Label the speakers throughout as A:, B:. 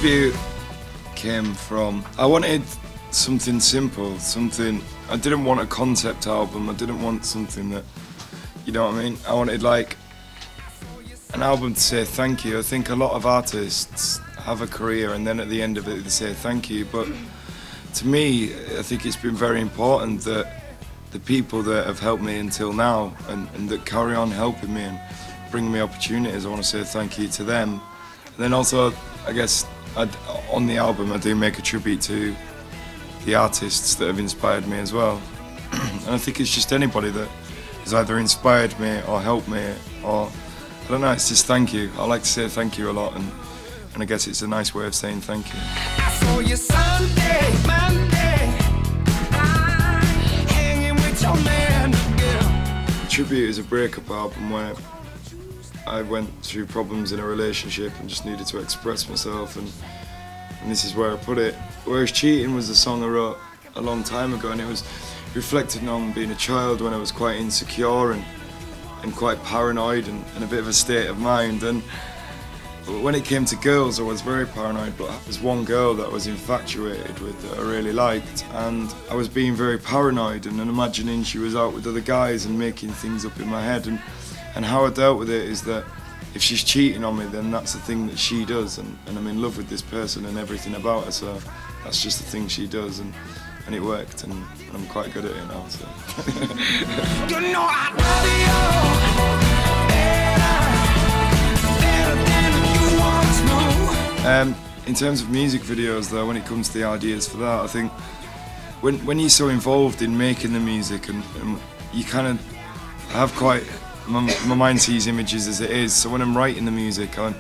A: tribute came from, I wanted something simple, I didn't want a concept album, I didn't want something that, you know what I mean? I wanted like an album to say thank you. I think a lot of artists have a career and then at the end of it they say thank you, but to me, I think it's been very important that the people that have helped me until now and that carry on helping me and bringing me opportunities, I want to say thank you to them. And then also, I guess, on the album I do make a tribute to the artists that have inspired me as well. And I think it's just anybody that has either inspired me or helped me, or I don't know, it's just thank you. I like to say thank you a lot, and I guess it's a nice way of saying thank you.
B: I saw you Sunday, Monday, hanging with your man again.
A: Tribute is a breakup album where I went through problems in a relationship and just needed to express myself, and this is where I put it. Whereas Cheating was a song I wrote a long time ago, and it was reflecting on being a child when I was quite insecure and quite paranoid and in a bit of a state of mind. And when it came to girls, I was very paranoid, but there's one girl that I was infatuated with that I really liked, and I was being very paranoid and imagining she was out with other guys and making things up in my head. And how I dealt with it is that if she's cheating on me, then that's the thing that she does, and I'm in love with this person and everything about her, so that's just the thing she does, and it worked, and I'm quite good at it now. So.
B: You know I love you better than you once knew.
A: In terms of music videos though, when it comes to the ideas for that, I think when you're so involved in making the music and you kind of have quite, my mind sees images as it is, so when I'm writing the music I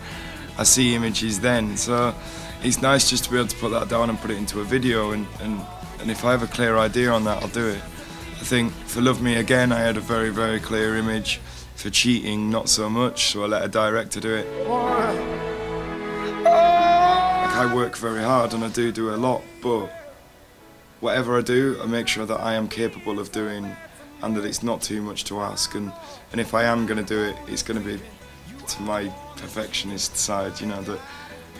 A: see images then, so it's nice just to be able to put that down and put it into a video, and if I have a clear idea on that, I'll do it. I think for Love Me Again I had a very, very clear image. For Cheating, not so much, so I let a director do it. Like, I work very hard and I do a lot, but whatever I do, I make sure that I am capable of doing and that it's not too much to ask, and if I am going to do it, it's going to be to my perfectionist side, you know, that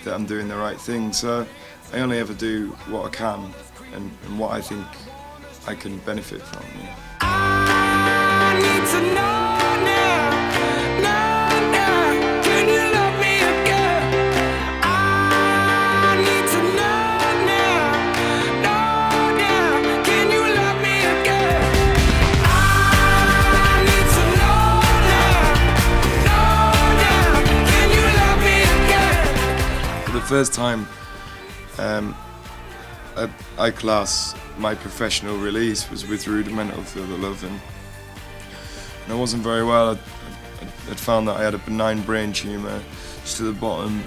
A: I'm doing the right thing. So I only ever do what I can and what I think I can benefit from, you know.
B: I need to know now, can you love me again? I need to know now, can you love me again? I need to know now, can you love me again?
A: For the first time, I class my professional release was with Rudimental Feel the Love, and I wasn't very well. I'd found that I had a benign brain tumour just to the bottom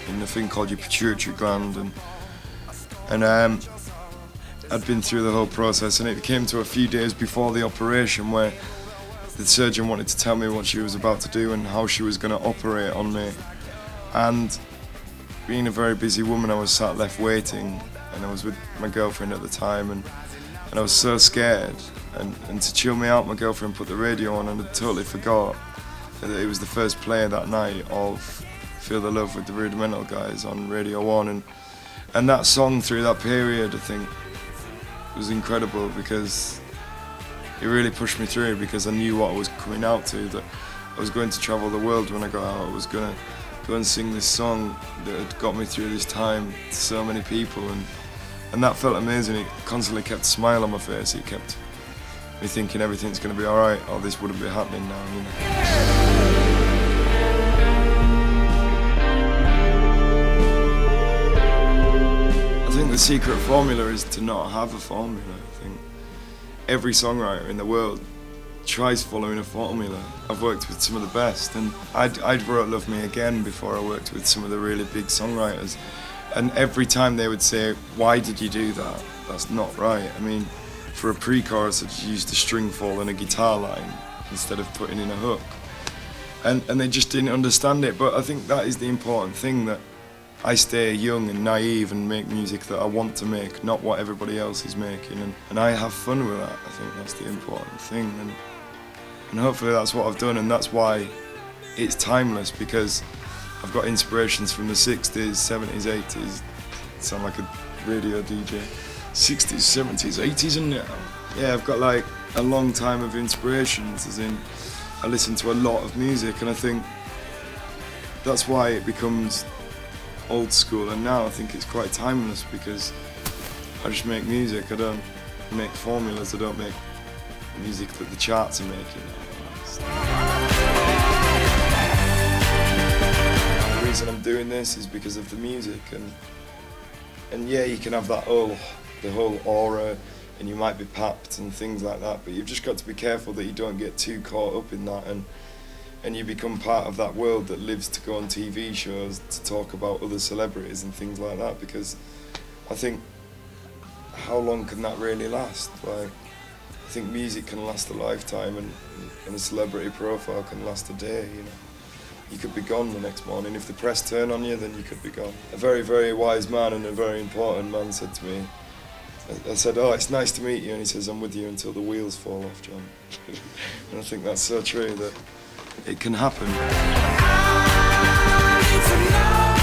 A: in the thing called your pituitary gland, and I'd been through the whole process, and it came to a few days before the operation where the surgeon wanted to tell me what she was about to do and how she was going to operate on me, and being a very busy woman, I was sat left waiting, and I was with my girlfriend at the time, and I was so scared, and to chill me out, my girlfriend put the radio on, and I totally forgot that it was the first play that night of Feel the Love with the Rudimental guys on Radio 1, and that song through that period, I think, was incredible because it really pushed me through, because I knew what I was coming out to, that I was going to travel the world when I got out. I was going to go and sing this song that had got me through this time to so many people, and that felt amazing. It constantly kept a smile on my face. It kept me thinking everything's going to be alright, or this wouldn't be happening now, you know. I think the secret formula is to not have a formula. I think every songwriter in the world tries following a formula. I've worked with some of the best, and I'd wrote Love Me Again before I worked with some of the really big songwriters, and every time they would say, why did you do that? That's not right. I mean, for a pre-chorus I just used a string fall and a guitar line instead of putting in a hook, and they just didn't understand it. But I think that is the important thing, that I stay young and naive and make music that I want to make, not what everybody else is making, and I have fun with that. I think that's the important thing, and hopefully that's what I've done, and that's why it's timeless, because I've got inspirations from the 60s, 70s, 80s. Sound like a radio DJ. 60s, 70s, 80s and now. Yeah, I've got like a long time of inspirations, as in I listen to a lot of music, and I think that's why it becomes old school, and now I think it's quite timeless because I just make music. I don't make formulas, I don't make music that the charts are making. The reason I'm doing this is because of the music, and yeah, you can have that the whole aura, and you might be papped and things like that, but you've just got to be careful that you don't get too caught up in that, and you become part of that world that lives to go on TV shows to talk about other celebrities and things like that, because I think, how long can that really last? Like, I think music can last a lifetime, and a celebrity profile can last a day, you know. You could be gone the next morning. If the press turn on you, then you could be gone. A very, very wise man and a very important man said to me, I said, "Oh, it's nice to meet you," and he says, "I'm with you until the wheels fall off, John." And I think that's so true, that it can happen.
B: I need to know.